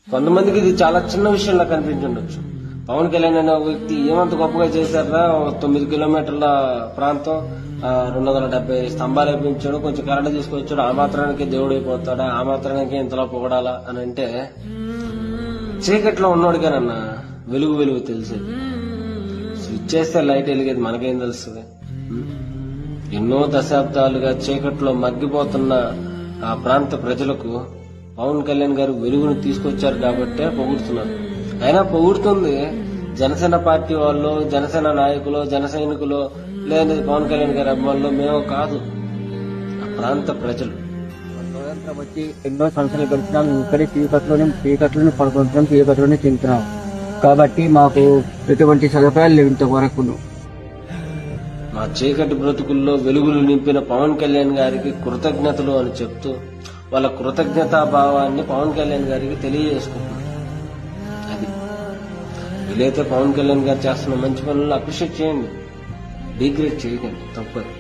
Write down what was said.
కొంతమందికి ఇది చాలా చిన్న విషయంలా కనిపించుండొచ్చు. పవన్ కళ్యాణ్ అనే వ్యక్తి ఏమంత గొప్పగా చేశారా, 9 కిలోమీటర్ల ప్రాంతం 270 స్తంభాలు వేయించాడు, కొంచెం కరెంట్ తీసుకొచ్చాడు, ఆ మాత్రానికి దేవుడు అయిపోతాడా, ఆ మాత్రానికి ఇంతలా పొగడాలా అని అంటే, చీకట్లో ఉన్నోడికేనన్నా వెలుగు తెలిసేది. స్విచ్ చేస్తే లైట్ వెలిగేది మనకేం తెలుస్తుంది? ఎన్నో దశాబ్దాలుగా చీకట్లో మగ్గిపోతున్న ఆ ప్రాంత ప్రజలకు పవన్ కళ్యాణ్ గారు వెలుగును తీసుకొచ్చారు కాబట్టే పొగుడుతున్నారు. అయినా పొగుడుతుంది జనసేన పార్టీ వాళ్ళు, జనసేన నాయకులు, జన సైనికులు, లేదంటే పవన్ కళ్యాణ్ గారి అభిమానులు మేము కాదు, ఆ ప్రాంత ప్రజలు. వచ్చి ఎన్నో సంవత్సరాలు గడిచినాం, ఇక్కడే చీకట్లోనే పడుకుంటున్నాం, చీకట్లోనే తింటున్నాం. కాబట్టి మాకు ఎటువంటి సదుపాయాలు లేవు ఇంతవరకు. మా చీకటి బ్రతుకుల్లో వెలుగులు నింపిన పవన్ కళ్యాణ్ గారికి కృతజ్ఞతలు అని చెప్తూ వాళ్ళ కృతజ్ఞతాభావాన్ని పవన్ కళ్యాణ్ గారికి తెలియజేసుకుంటున్నారు. అది వీలైతే పవన్ కళ్యాణ్ గారు చేస్తున్న మంచి పనులను అప్రిషియేట్ చేయండి, డిగ్రేడ్ చేయకండి, తప్పదు.